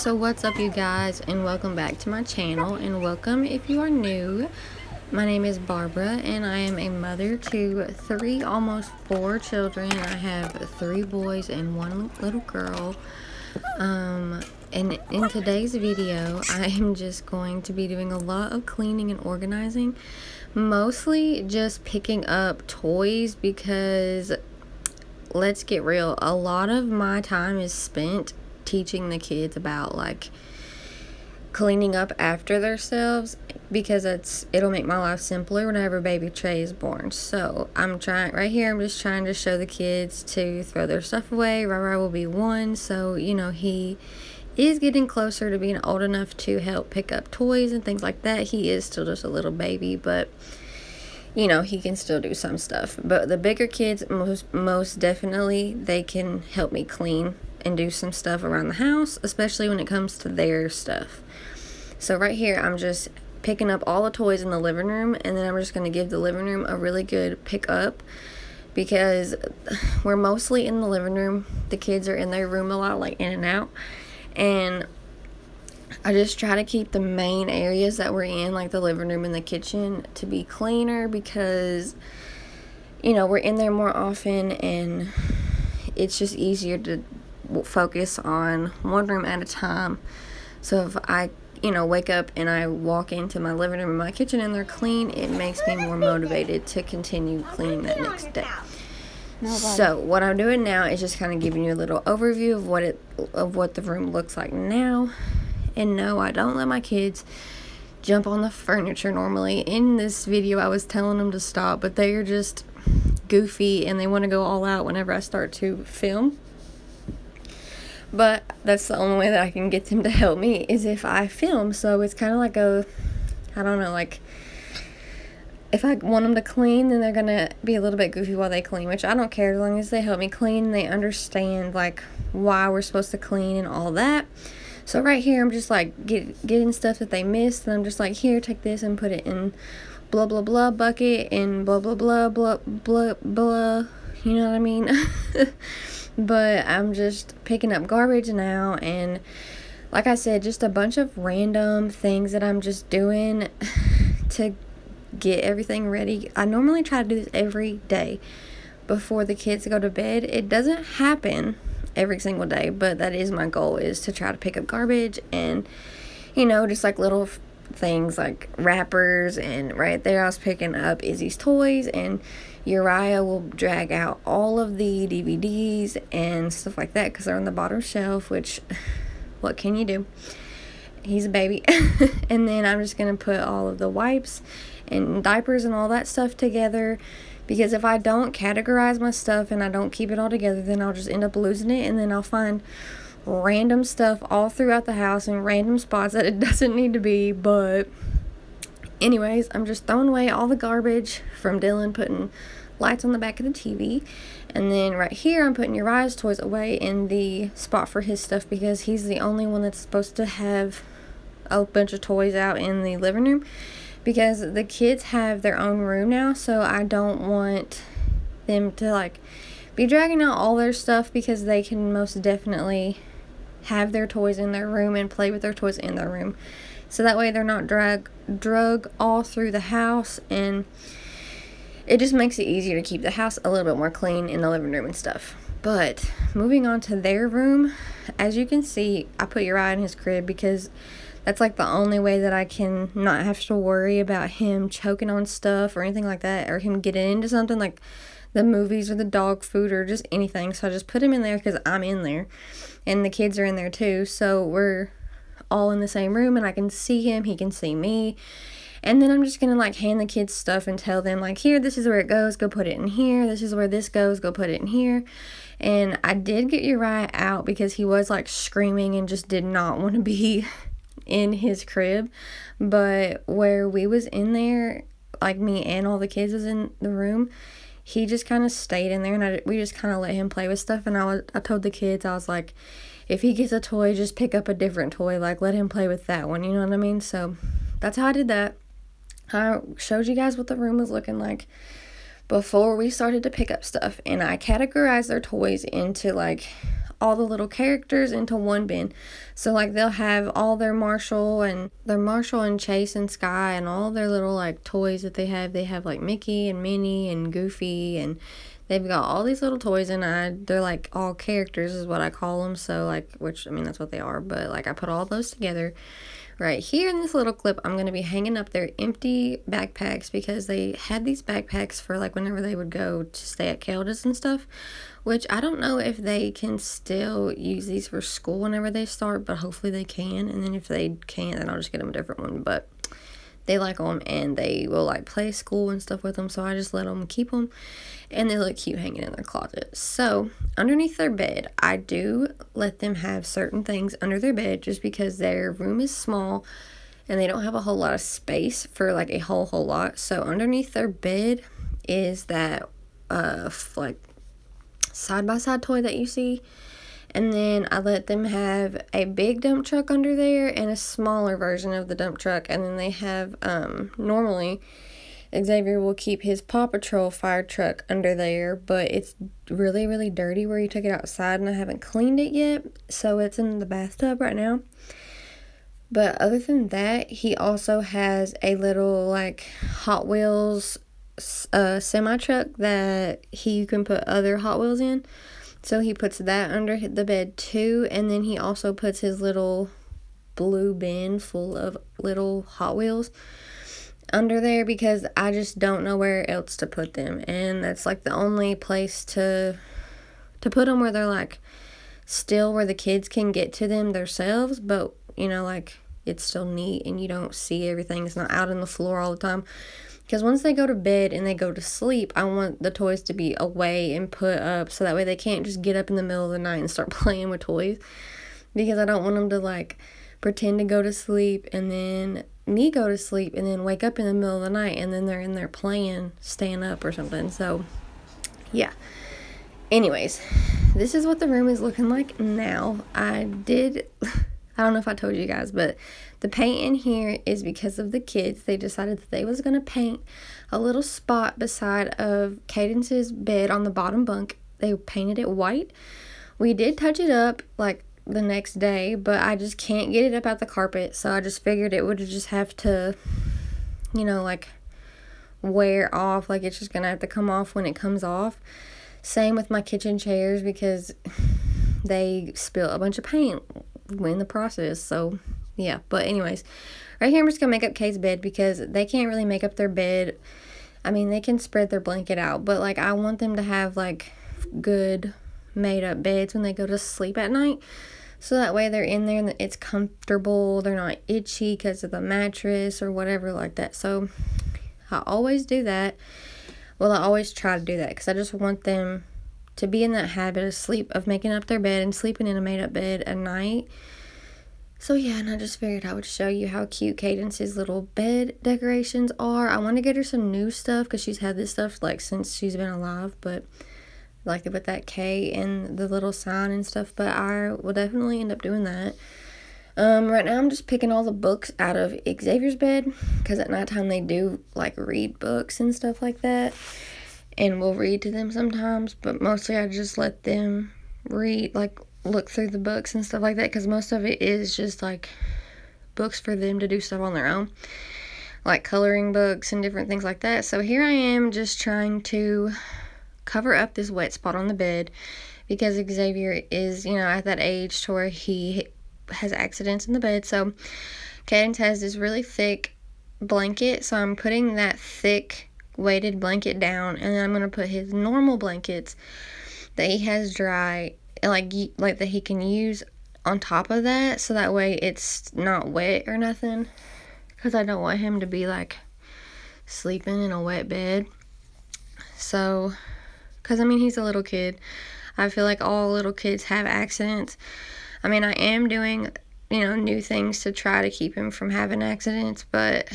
So what's up, you guys, and welcome back to my channel, and welcome if you are new. My name is Barbara, and I am a mother to 3, almost 4 children. I have 3 boys and 1 little girl. And in today's video, I am just going to be doing a lot of cleaning and organizing, mostly just picking up toys, because let's get real, a lot of my time is spent teaching the kids about like cleaning up after themselves, because it'll make my life simpler whenever baby Trey is born. So I'm just trying to show the kids to throw their stuff away. Rara will be 1, so he is getting closer to being old enough to help pick up toys and things like that. He is still just a little baby, but he can still do some stuff. But the bigger kids, most definitely, they can help me clean and do some stuff around the house, especially when it comes to their stuff. So right here, I'm just picking up all the toys in the living room, and then I'm just going to give the living room a really good pick up, because we're mostly in the living room. The kids are in their room a lot, like in and out, and I just try to keep the main areas that we're in, like the living room and the kitchen, to be cleaner, because we're in there more often, and it's just easier to focus on one room at a time. So if I wake up and I walk into my living room and my kitchen and they're clean, it makes me more motivated to continue cleaning that next day. So what I'm doing now is just kind of giving you a little overview of what the room looks like now. And no, I don't let my kids jump on the furniture normally. In this video, I was telling them to stop, but they are just goofy and they want to go all out whenever I start to film. But that's the only way that I can get them to help me, is if I film. So it's kind of like like if I want them to clean, then they're going to be a little bit goofy while they clean, which I don't care, as long as they help me clean and they understand like why we're supposed to clean and all that. So right here, I'm just like getting stuff that they missed, and I'm just like, here, take this and put it in blah blah blah bucket and blah blah blah blah blah blah. You know what I mean? But I'm just picking up garbage now, and like I said, just a bunch of random things that I'm just doing to get everything ready. I normally try to do this every day before the kids go to bed. It doesn't happen every single day, but that is my goal, is to try to pick up garbage and just like little things like wrappers. And right there I was picking up Izzy's toys, and Uriah will drag out all of the DVDs and stuff like that, because they're on the bottom shelf, which what can you do, he's a baby. And then I'm just gonna put all of the wipes and diapers and all that stuff together, because if I don't categorize my stuff and I don't keep it all together, then I'll just end up losing it, and then I'll find random stuff all throughout the house in random spots that it doesn't need to be. But anyways, I'm just throwing away all the garbage from Dylan putting lights on the back of the TV. And then right here, I'm putting Uriah's toys away in the spot for his stuff, because he's the only one that's supposed to have a bunch of toys out in the living room, because the kids have their own room now. So I don't want them to like be dragging out all their stuff, because they can most definitely have their toys in their room and play with their toys in their room. So that way they're not drug all through the house, and it just makes it easier to keep the house a little bit more clean in the living room and stuff. But moving on to their room, as you can see, I put Uriah in his crib, because that's like the only way that I can not have to worry about him choking on stuff or anything like that, or him getting into something like the movies or the dog food or just anything. So I just put him in there, because I'm in there and the kids are in there too. So we're all in the same room, and I can see him, he can see me. And then I'm just gonna like hand the kids stuff and tell them like, here, this is where it goes, go put it in here. This is where this goes, go put it in here. And I did get Uriah out, because he was like screaming and just did not want to be in his crib. But where we was in there, like me and all the kids was in the room, he just kind of stayed in there, and we just kind of let him play with stuff. And I told the kids, I was like, if he gets a toy, just pick up a different toy, like let him play with that one, you know what I mean? So that's how I did that. I showed you guys what the room was looking like before we started to pick up stuff, and I categorized their toys into like all the little characters into one bin. So like they'll have all their Marshall and Chase and Sky and all their little like toys that they have. They have like Mickey and Minnie and Goofy, and they've got all these little toys, and they're like all characters is what I call them. So like, which I mean that's what they are, but like I put all those together. Right here in this little clip, I'm going to be hanging up their empty backpacks because they had these backpacks for like whenever they would go to stay at Kelda's and stuff, which I don't know if they can still use these for school whenever they start, but hopefully they can. And then if they can't, then I'll just get them a different one. But they like them, and they will like play school and stuff with them, so I just let them keep them, and they look cute hanging in their closet. So underneath their bed, I do let them have certain things under their bed just because their room is small and they don't have a whole lot of space for like a whole lot. So underneath their bed is that like side-by-side toy that you see. And then I let them have a big dump truck under there and a smaller version of the dump truck. And then they have, normally, Xavier will keep his Paw Patrol fire truck under there. But it's really, really dirty where he took it outside, and I haven't cleaned it yet. So it's in the bathtub right now. But other than that, he also has a little, like, Hot Wheels semi-truck that you can put other Hot Wheels in. So he puts that under the bed too, and then he also puts his little blue bin full of little Hot Wheels under there because I just don't know where else to put them, and that's like the only place to put them where they're like still where the kids can get to them themselves, but you know, like it's still neat and you don't see everything. It's not out on the floor all the time. Because once they go to bed and they go to sleep, I want the toys to be away and put up so that way they can't just get up in the middle of the night and start playing with toys. Because I don't want them to like pretend to go to sleep and then me go to sleep and then wake up in the middle of the night and then they're in there playing, staying up or something. So, yeah. Anyways, this is what the room is looking like now. I don't know if I told you guys, but the paint in here is because of the kids. They decided that they was going to paint a little spot beside of Cadence's bed on the bottom bunk. They painted it white. We did touch it up like the next day, but I just can't get it up out the carpet, so I just figured it would just have to, you know, like wear off. Like it's just going to have to come off when it comes off. Same with my kitchen chairs because they spilled a bunch of paint in the process. So yeah, but anyways, right here I'm just gonna make up Kay's bed because they can't really make up their bed. I mean, they can spread their blanket out, but like I want them to have like good made up beds when they go to sleep at night, so that way they're in there and it's comfortable, they're not itchy because of the mattress or whatever like that. So I always do that. Well, I always try to do that because I just want them to be in that habit of making up their bed and sleeping in a made up bed at night. So yeah, and I just figured I would show you how cute Cadence's little bed decorations are. I want to get her some new stuff because she's had this stuff like since she's been alive, but like with that K and the little sign and stuff, but I will definitely end up doing that. Right now I'm just picking all the books out of Xavier's bed because at nighttime they do like read books and stuff like that, and we'll read to them sometimes, but mostly I just let them read, like look through the books and stuff like that, because most of it is just like books for them to do stuff on their own, like coloring books and different things like that. So here I am just trying to cover up this wet spot on the bed because Xavier is, you know, at that age to where he has accidents in the bed. So Cadence has this really thick blanket, so I'm putting that thick weighted blanket down, and then I'm going to put his normal blankets that he has dry, like that he can use on top of that, so that way it's not wet or nothing, because I don't want him to be like sleeping in a wet bed. So, because I mean he's a little kid, I feel like all little kids have accidents. I mean, I am doing, you know, new things to try to keep him from having accidents, but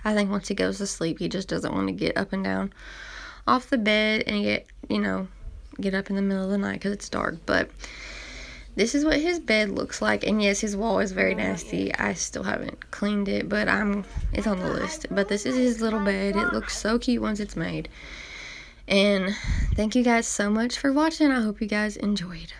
I think once he goes to sleep, he just doesn't want to get up and down off the bed and get up in the middle of the night because it's dark. But this is what his bed looks like, and yes, his wall is very nasty. I still haven't cleaned it, but it's on the list. But this is his little bed. It looks so cute once it's made. And thank you guys so much for watching. I hope you guys enjoyed.